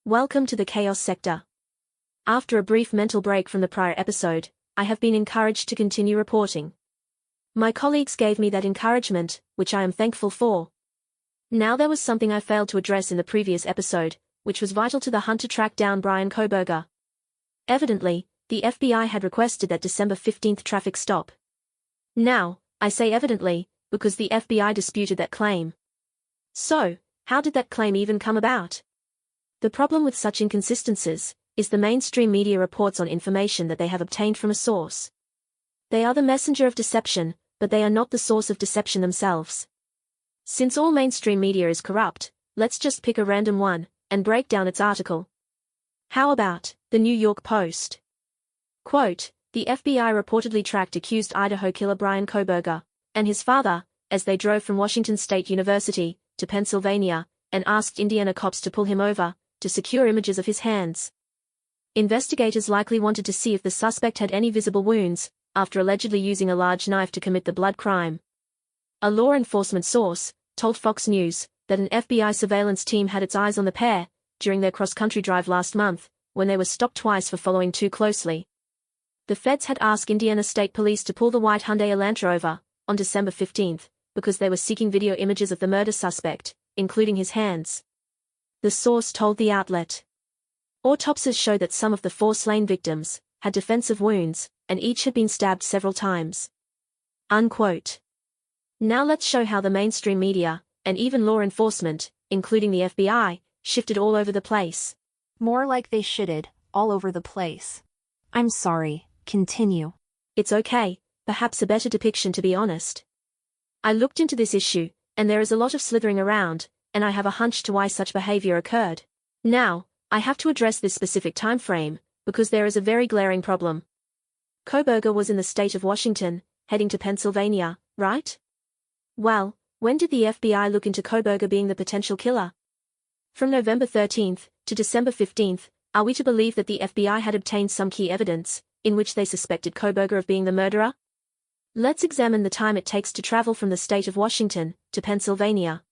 Welcome to the chaos sector. After a brief mental break from the prior episode, I have been encouraged to continue reporting. My colleagues gave me that encouragement, which I am thankful for. Now there was something I failed to address in the previous episode, which was vital to the hunt to track down Bryan Kohberger. Evidently, the FBI had requested that December 15th traffic stop. Now, I say evidently, because the FBI disputed that claim. So, how did that claim even come about? The problem with such inconsistencies is the mainstream media reports on information that they have obtained from a source. They are the messenger of deception, but they are not the source of deception themselves. Since all mainstream media is corrupt, let's just pick a random one and break down its article. How about the New York Post? Quote, the FBI reportedly tracked accused Idaho killer Bryan Kohberger and his father as they drove from Washington State University to Pennsylvania and asked Indiana cops to pull him over to secure images of his hands. Investigators likely wanted to see if the suspect had any visible wounds, after allegedly using a large knife to commit the blood crime. A law enforcement source told Fox News that an FBI surveillance team had its eyes on the pair during their cross-country drive last month, when they were stopped twice for following too closely. The feds had asked Indiana State Police to pull the white Hyundai Elantra over on December 15th, because they were seeking video images of the murder suspect, including his hands. The source told the outlet. Autopsies show that some of the 4 slain victims had defensive wounds, and each had been stabbed several times. Unquote. Now let's show how the mainstream media, and even law enforcement, including the FBI, shifted all over the place. More like they shitted all over the place. I'm sorry, continue. It's okay, perhaps a better depiction to be honest. I looked into this issue, and there is a lot of slithering around, and I have a hunch to why such behavior occurred. Now, I have to address this specific time frame, because there is a very glaring problem. Kohberger was in the state of Washington, heading to Pennsylvania, right? Well, when did the FBI look into Kohberger being the potential killer? From November 13th to December 15th, are we to believe that the FBI had obtained some key evidence, in which they suspected Kohberger of being the murderer? Let's examine the time it takes to travel from the state of Washington to Pennsylvania.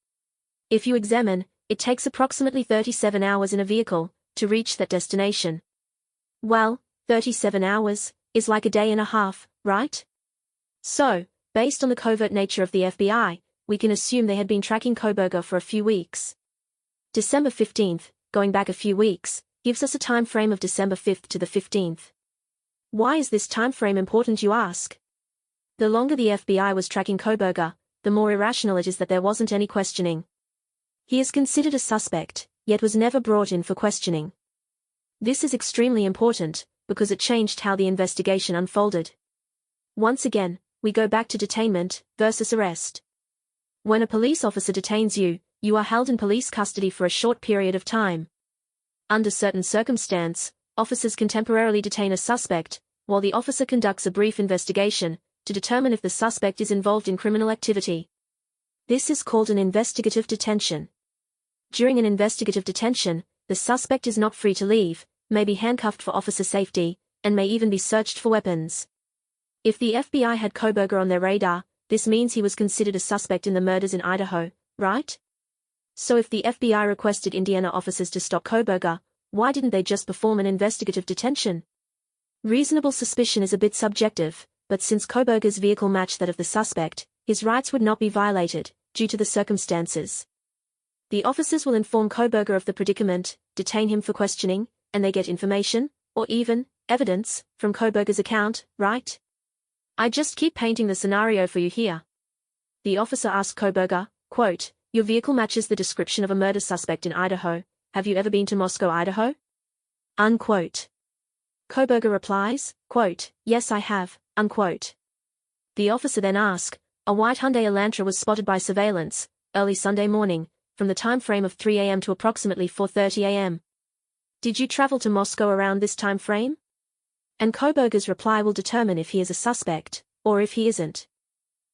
If you examine, it takes approximately 37 hours in a vehicle to reach that destination. Well, 37 hours is like a day and a half, right? So, based on the covert nature of the FBI, we can assume they had been tracking Kohberger for a few weeks. December 15th, going back a few weeks, gives us a time frame of December 5th to the 15th. Why is this time frame important, you ask? The longer the FBI was tracking Kohberger, the more irrational it is that there wasn't any questioning. He is considered a suspect, yet was never brought in for questioning. This is extremely important, because it changed how the investigation unfolded. Once again, we go back to detainment versus arrest. When a police officer detains you, you are held in police custody for a short period of time. Under certain circumstances, officers can temporarily detain a suspect, while the officer conducts a brief investigation to determine if the suspect is involved in criminal activity. This is called an investigative detention. During an investigative detention, the suspect is not free to leave, may be handcuffed for officer safety, and may even be searched for weapons. If the FBI had Kohberger on their radar, this means he was considered a suspect in the murders in Idaho, right? So if the FBI requested Indiana officers to stop Kohberger, why didn't they just perform an investigative detention? Reasonable suspicion is a bit subjective, but since Kohberger's vehicle matched that of the suspect, his rights would not be violated, due to the circumstances. The officers will inform Kohberger of the predicament, detain him for questioning, and they get information, or even, evidence, from Kohberger's account, right? I just keep painting the scenario for you here. The officer asked Kohberger, quote, your vehicle matches the description of a murder suspect in Idaho, have you ever been to Moscow, Idaho? Unquote. Kohberger replies, quote, yes I have, unquote. The officer then asked, a white Hyundai Elantra was spotted by surveillance, early Sunday morning, from the time frame of 3 a.m. to approximately 4:30 a.m. Did you travel to Moscow around this time frame? And Kohberger's reply will determine if he is a suspect, or if he isn't.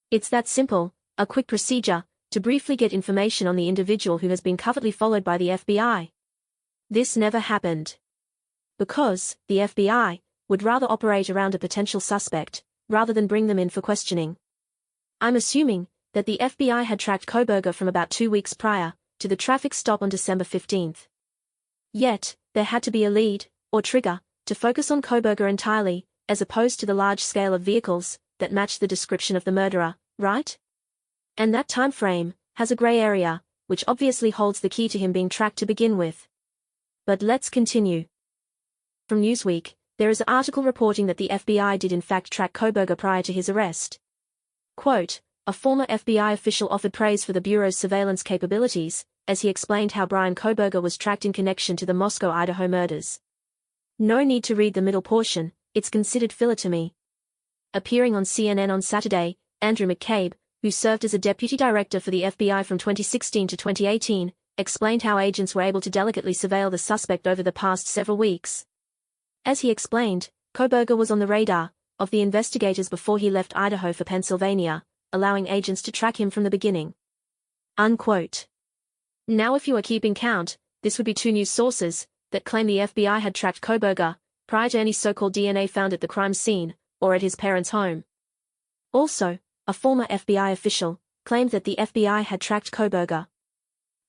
It's that simple, a quick procedure, to briefly get information on the individual who has been covertly followed by the FBI. This never happened. Because, the FBI would rather operate around a potential suspect, rather than bring them in for questioning. I'm assuming that the FBI had tracked Kohberger from about 2 weeks prior to the traffic stop on December 15th. Yet, there had to be a lead, or trigger, to focus on Koberger entirely, as opposed to the large scale of vehicles that matched the description of the murderer, right? And that time frame has a gray area, which obviously holds the key to him being tracked to begin with. But let's continue. From Newsweek, there is an article reporting that the FBI did in fact track Koberger prior to his arrest. Quote, a former FBI official offered praise for the Bureau's surveillance capabilities, as he explained how Bryan Koberger was tracked in connection to the Moscow, Idaho murders. No need to read the middle portion, it's considered filler to me. Appearing on CNN on Saturday, Andrew McCabe, who served as a deputy director for the FBI from 2016 to 2018, explained how agents were able to delicately surveil the suspect over the past several weeks. As he explained, Koberger was on the radar of the investigators before he left Idaho for Pennsylvania, allowing agents to track him from the beginning. Unquote. Now if you are keeping count, this would be two news sources that claim the FBI had tracked Koberger prior to any so-called DNA found at the crime scene or at his parents' home. Also, a former FBI official claimed that the FBI had tracked Koberger.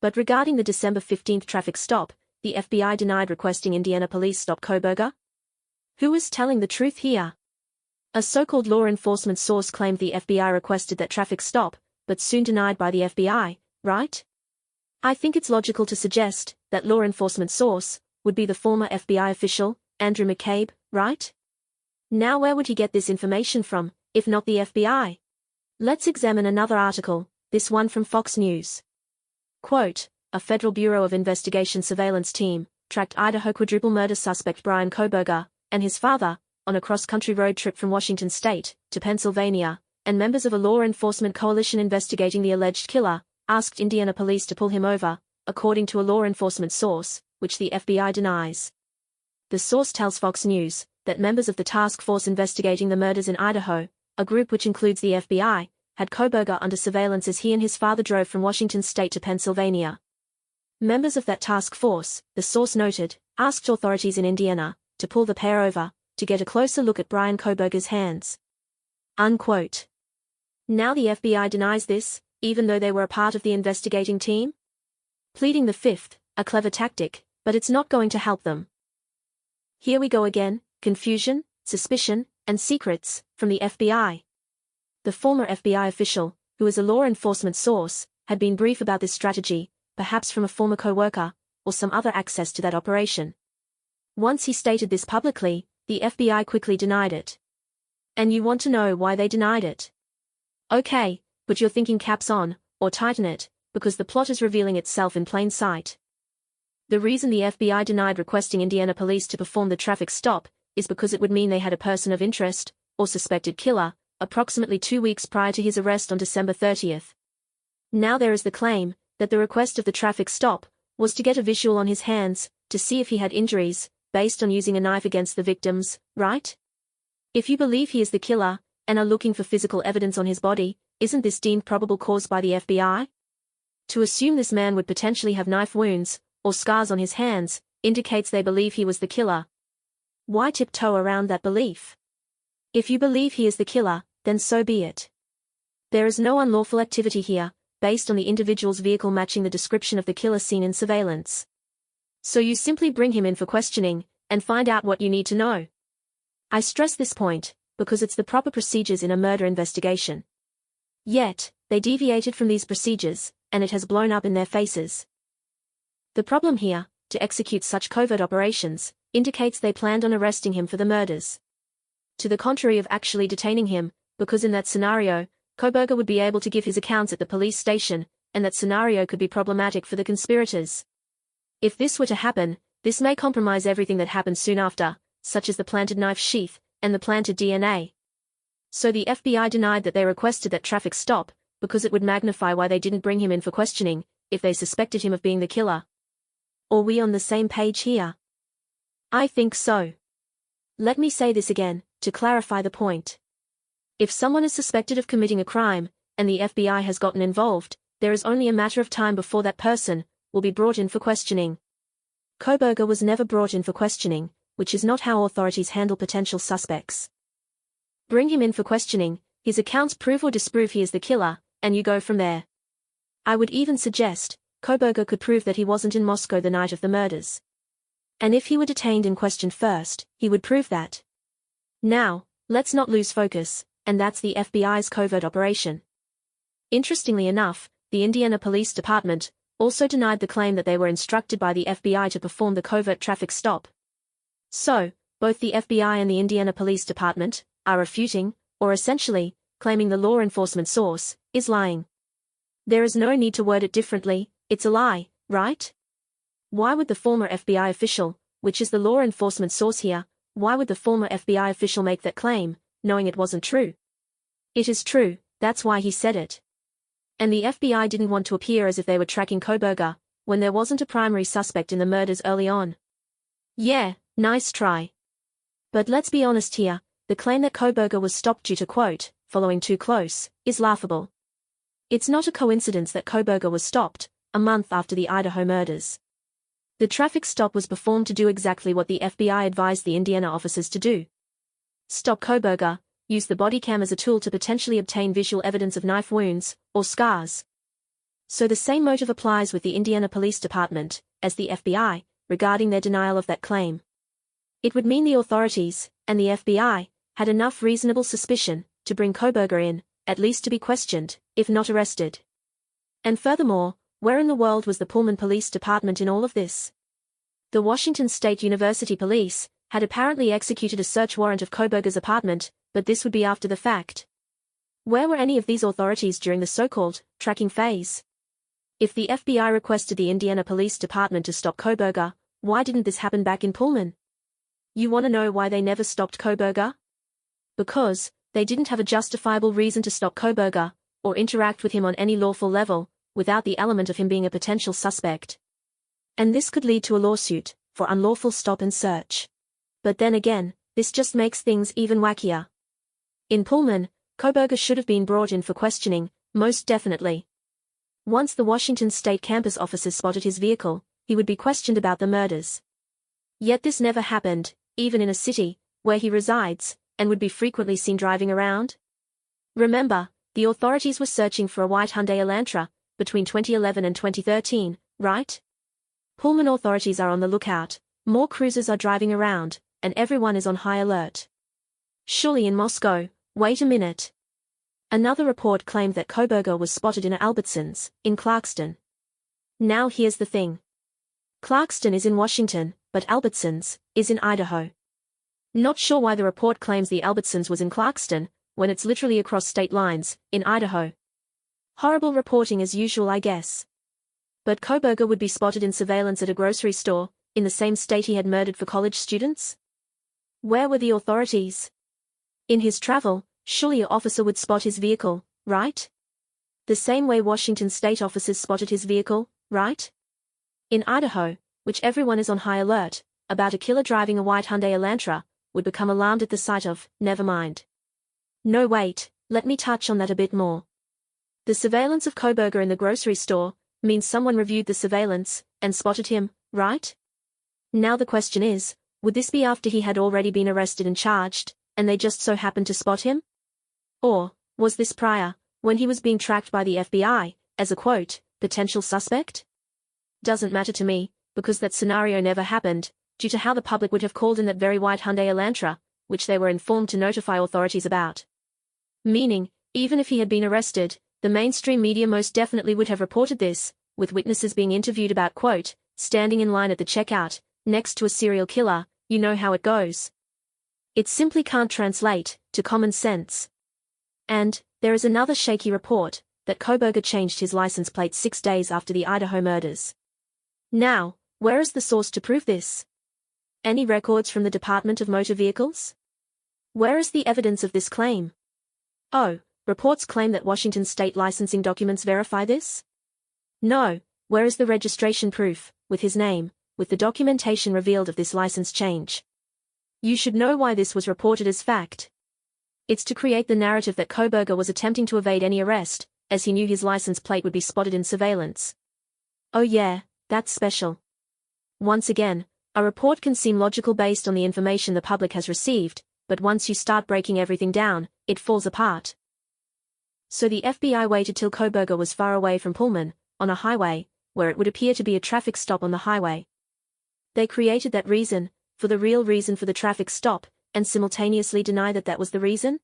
But regarding the December 15 traffic stop, the FBI denied requesting Indiana police stop Koberger. Who is telling the truth here? A so-called law enforcement source claimed the FBI requested that traffic stop, but soon denied by the FBI, right? I think it's logical to suggest that law enforcement source would be the former FBI official, Andrew McCabe, right? Now where would he get this information from, if not the FBI? Let's examine another article, this one from Fox News. Quote, a Federal Bureau of Investigation surveillance team tracked Idaho quadruple murder suspect Bryan Koberger and his father on a cross-country road trip from Washington state to Pennsylvania, and members of a law enforcement coalition investigating the alleged killer asked Indiana police to pull him over, according to a law enforcement source, which the FBI denies. The source tells Fox News that members of the task force investigating the murders in Idaho, a group which includes the FBI, had Koberger under surveillance as he and his father drove from Washington state to Pennsylvania. Members of that task force, the source noted, asked authorities in Indiana to pull the pair over to get a closer look at Bryan Koberger's hands. Unquote. Now the FBI denies this, even though they were a part of the investigating team? Pleading the fifth, a clever tactic, but it's not going to help them. Here we go again, confusion, suspicion, and secrets from the FBI. The former FBI official, who is a law enforcement source, had been brief about this strategy, perhaps from a former co-worker, or some other access to that operation. Once he stated this publicly, the FBI quickly denied it. And you want to know why they denied it? Okay, put your thinking caps on, or tighten it, because the plot is revealing itself in plain sight. The reason the FBI denied requesting Indiana police to perform the traffic stop is because it would mean they had a person of interest, or suspected killer, approximately 2 weeks prior to his arrest on December 30th. Now there is the claim that the request of the traffic stop was to get a visual on his hands, to see if he had injuries, based on using a knife against the victims, right? If you believe he is the killer, and are looking for physical evidence on his body, isn't this deemed probable cause by the FBI? To assume this man would potentially have knife wounds, or scars on his hands, indicates they believe he was the killer. Why tiptoe around that belief? If you believe he is the killer, then so be it. There is no unlawful activity here, based on the individual's vehicle matching the description of the killer seen in surveillance. So you simply bring him in for questioning, and find out what you need to know. I stress this point, because it's the proper procedures in a murder investigation. Yet, they deviated from these procedures, and it has blown up in their faces. The problem here, to execute such covert operations, indicates they planned on arresting him for the murders. To the contrary of actually detaining him, because in that scenario, Koberger would be able to give his accounts at the police station, and that scenario could be problematic for the conspirators. If this were to happen, this may compromise everything that happened soon after, such as the planted knife sheath, and the planted DNA. So the FBI denied that they requested that traffic stop, because it would magnify why they didn't bring him in for questioning, if they suspected him of being the killer. Are we on the same page here? I think so. Let me say this again, to clarify the point. If someone is suspected of committing a crime, and the FBI has gotten involved, there is only a matter of time before that person will be brought in for questioning. Koberger was never brought in for questioning, which is not how authorities handle potential suspects. Bring him in for questioning, his accounts prove or disprove he is the killer, and you go from there. I would even suggest, Koberger could prove that he wasn't in Moscow the night of the murders. And if he were detained and questioned first, he would prove that. Now, let's not lose focus, and that's the FBI's covert operation. Interestingly enough, the Indiana Police Department also denied the claim that they were instructed by the FBI to perform the covert traffic stop. So, both the FBI and the Indiana Police Department are refuting, or essentially, claiming the law enforcement source is lying. There is no need to word it differently, it's a lie, right? Why would the former FBI official, which is the law enforcement source here, why would the former FBI official make that claim, knowing it wasn't true? It is true, that's why he said it. And the FBI didn't want to appear as if they were tracking Kohberger, when there wasn't a primary suspect in the murders early on. Yeah, nice try. But let's be honest here, the claim that Kohberger was stopped due to quote, following too close, is laughable. It's not a coincidence that Kohberger was stopped, a month after the Idaho murders. The traffic stop was performed to do exactly what the FBI advised the Indiana officers to do. Stop Kohberger, use the body cam as a tool to potentially obtain visual evidence of knife wounds, or scars. So the same motive applies with the Indiana Police Department, as the FBI, regarding their denial of that claim. It would mean the authorities, and the FBI, had enough reasonable suspicion to bring Kohberger in, at least to be questioned, if not arrested. And furthermore, where in the world was the Pullman Police Department in all of this? The Washington State University Police had apparently executed a search warrant of Kohberger's apartment, but this would be after the fact. Where were any of these authorities during the so-called tracking phase? If the FBI requested the Indiana Police Department to stop Kohberger, why didn't this happen back in Pullman? You want to know why they never stopped Kohberger? Because they didn't have a justifiable reason to stop Kohberger, or interact with him on any lawful level, without the element of him being a potential suspect. And this could lead to a lawsuit for unlawful stop and search. But then again, this just makes things even wackier. In Pullman, Kohberger should have been brought in for questioning, most definitely. Once the Washington State campus officers spotted his vehicle, he would be questioned about the murders. Yet this never happened, even in a city where he resides, and would be frequently seen driving around. Remember, the authorities were searching for a white Hyundai Elantra between 2011 and 2013, right? Pullman authorities are on the lookout, more cruisers are driving around, and everyone is on high alert. Surely in Moscow, wait a minute. Another report claimed that Kohberger was spotted in Albertsons, in Clarkston. Now here's the thing. Clarkston is in Washington, but Albertsons is in Idaho. Not sure why the report claims the Albertsons was in Clarkston, when it's literally across state lines, in Idaho. Horrible reporting as usual, I guess. But Kohberger would be spotted in surveillance at a grocery store, in the same state he had murdered for college students? Where were the authorities? In his travel, surely an officer would spot his vehicle, right? The same way Washington state officers spotted his vehicle, right? In Idaho, which everyone is on high alert, about a killer driving a white Hyundai Elantra, would become alarmed at the sight of, never mind. No wait, let me touch on that a bit more. The surveillance of Kohberger in the grocery store means someone reviewed the surveillance and spotted him, right? Now the question is, would this be after he had already been arrested and charged, and they just so happened to spot him? Or, was this prior, when he was being tracked by the FBI, as a quote, potential suspect? Doesn't matter to me, because that scenario never happened, due to how the public would have called in that very white Hyundai Elantra, which they were informed to notify authorities about. Meaning, even if he had been arrested, the mainstream media most definitely would have reported this, with witnesses being interviewed about quote, standing in line at the checkout, next to a serial killer, you know how it goes. It simply can't translate to common sense. And there is another shaky report, that Kohberger changed his license plate 6 days after the Idaho murders. Now, where is the source to prove this? Any records from the Department of Motor Vehicles? Where is the evidence of this claim? Oh, reports claim that Washington state licensing documents verify this? No, where is the registration proof, with his name, with the documentation revealed of this license change? You should know why this was reported as fact. It's to create the narrative that Kohberger was attempting to evade any arrest, as he knew his license plate would be spotted in surveillance. Oh yeah, that's special. Once again, a report can seem logical based on the information the public has received, but once you start breaking everything down, it falls apart. So the FBI waited till Kohberger was far away from Pullman, on a highway, where it would appear to be a traffic stop on the highway. They created that reason, for the real reason for the traffic stop, and simultaneously deny that that was the reason?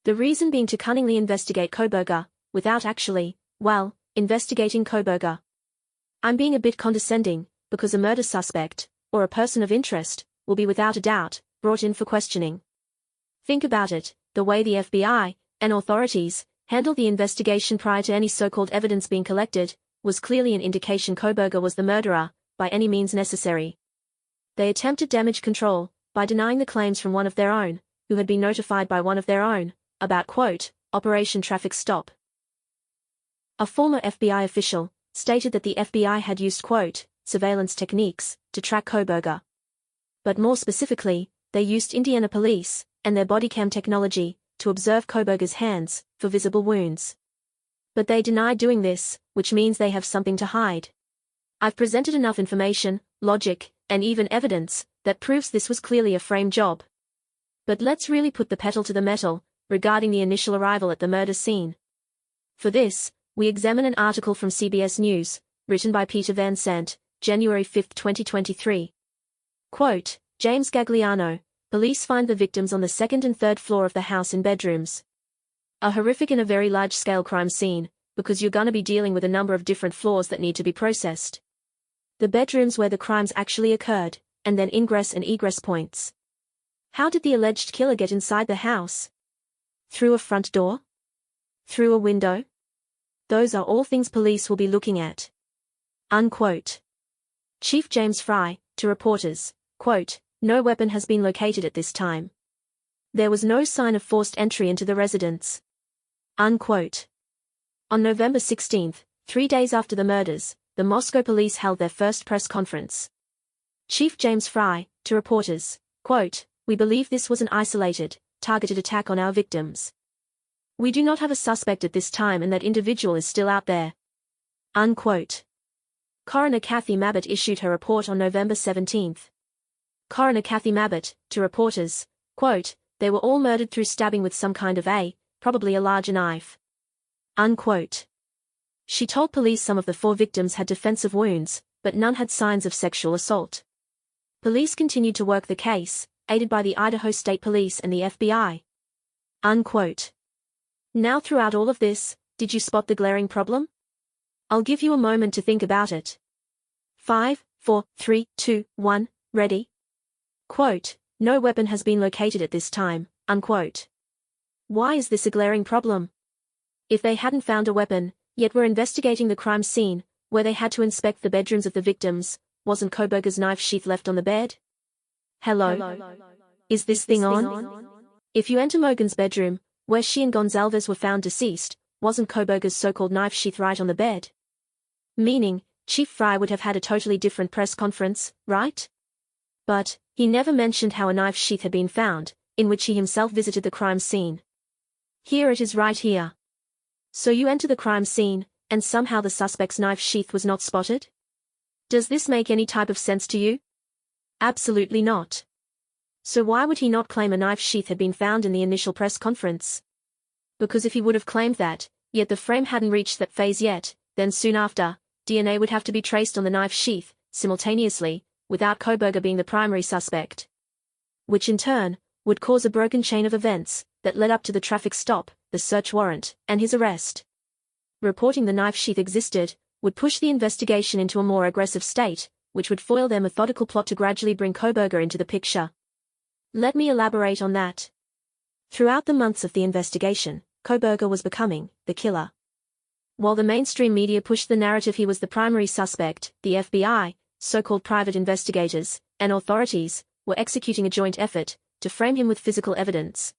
The reason being to cunningly investigate Koberger, without actually, well, investigating Koberger. I'm being a bit condescending, because a murder suspect, or a person of interest, will be without a doubt, brought in for questioning. Think about it, the way the FBI, and authorities, handled the investigation prior to any so-called evidence being collected, was clearly an indication Koberger was the murderer, by any means necessary. They attempted damage control, by denying the claims from one of their own, who had been notified by one of their own, about quote, Operation Traffic Stop. A former FBI official stated that the FBI had used quote, surveillance techniques, to track Koberger. But more specifically, they used Indiana police, and their body cam technology, to observe Koberger's hands, for visible wounds. But they denied doing this, which means they have something to hide. I've presented enough information, logic, and even evidence, that proves this was clearly a frame job. But let's really put the pedal to the metal, regarding the initial arrival at the murder scene. For this, we examine an article from CBS News, written by Peter Van Sant, January 5, 2023. Quote, James Gagliano, police find the victims on the second and third floor of the house in bedrooms. A horrific and a very large-scale crime scene, because you're gonna be dealing with a number of different floors that need to be processed. The bedrooms where the crimes actually occurred, and then ingress and egress points. How did the alleged killer get inside the house? Through a front door? Through a window? Those are all things police will be looking at. Unquote. Chief James Fry, to reporters, quote, no weapon has been located at this time. There was no sign of forced entry into the residence. Unquote. On November 16, 3 days after the murders, the Moscow police held their first press conference. Chief James Fry, to reporters, quote, we believe this was an isolated, targeted attack on our victims. We do not have a suspect at this time and that individual is still out there. Unquote. Coroner Kathy Mabbutt issued her report on November 17. Coroner Kathy Mabbutt, to reporters, quote, they were all murdered through stabbing with some kind of probably a larger knife. Unquote. She told police some of the 4 victims had defensive wounds, but none had signs of sexual assault. Police continued to work the case, aided by the Idaho State Police and the FBI. Unquote. Now throughout all of this, did you spot the glaring problem? I'll give you a moment to think about it. 5, 4, 3, 2, 1, ready? Quote, no weapon has been located at this time, unquote. Why is this a glaring problem? If they hadn't found a weapon, yet were investigating the crime scene, where they had to inspect the bedrooms of the victims, wasn't Koberger's knife sheath left on the bed? Hello? Is this thing on? If you enter Mogan's bedroom, where she and Gonzalez were found deceased, wasn't Koberger's so-called knife sheath right on the bed? Meaning, Chief Fry would have had a totally different press conference, right? But, he never mentioned how a knife sheath had been found, in which he himself visited the crime scene. Here it is right here. So you enter the crime scene, and somehow the suspect's knife sheath was not spotted? Does this make any type of sense to you? Absolutely not. So why would he not claim a knife sheath had been found in the initial press conference? Because if he would have claimed that, yet the frame hadn't reached that phase yet, then soon after, DNA would have to be traced on the knife sheath, simultaneously, without Koberger being the primary suspect. Which in turn, would cause a broken chain of events, that led up to the traffic stop, the search warrant, and his arrest. Reporting the knife sheath existed, would push the investigation into a more aggressive state, which would foil their methodical plot to gradually bring Koberger into the picture. Let me elaborate on that. Throughout the months of the investigation, Koberger was becoming the killer. While the mainstream media pushed the narrative he was the primary suspect, the FBI, so-called private investigators, and authorities, were executing a joint effort to frame him with physical evidence.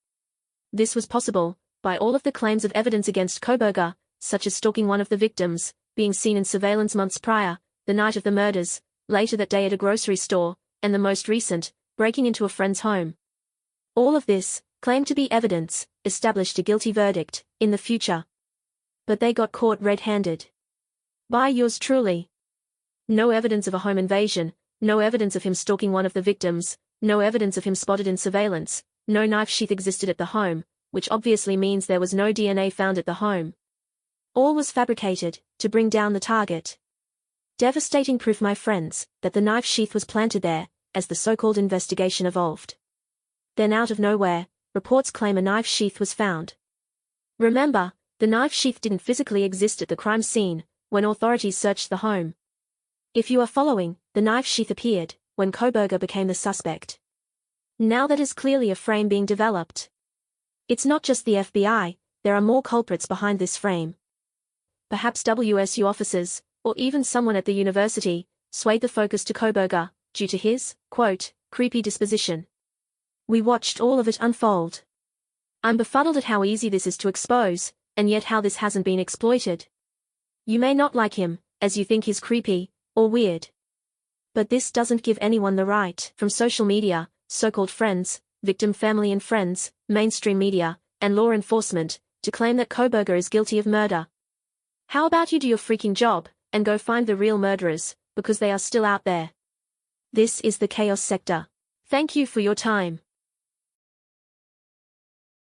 This was possible by all of the claims of evidence against Koberger, such as stalking one of the victims, being seen in surveillance months prior, the night of the murders, later that day at a grocery store, and the most recent, breaking into a friend's home. All of this, claimed to be evidence, established a guilty verdict, in the future. But they got caught red-handed. By yours truly. No evidence of a home invasion, no evidence of him stalking one of the victims, no evidence of him spotted in surveillance, no knife sheath existed at the home, which obviously means there was no DNA found at the home. All was fabricated, to bring down the target. Devastating proof, my friends, that the knife sheath was planted there, as the so-called investigation evolved. Then out of nowhere, reports claim a knife sheath was found. Remember, the knife sheath didn't physically exist at the crime scene when authorities searched the home. If you are following, the knife sheath appeared when Koberger became the suspect. Now that is clearly a frame being developed. It's not just the FBI, there are more culprits behind this frame. Perhaps WSU officers, or even someone at the university, swayed the focus to Koberger, due to his, quote, creepy disposition. We watched all of it unfold. I'm befuddled at how easy this is to expose, and yet how this hasn't been exploited. You may not like him, as you think he's creepy, or weird. But this doesn't give anyone the right, from social media, so-called friends, victim family and friends, mainstream media, and law enforcement, to claim that Koberger is guilty of murder. How about you do your freaking job, and go find the real murderers, because they are still out there. This is the Chaos Sector. Thank you for your time.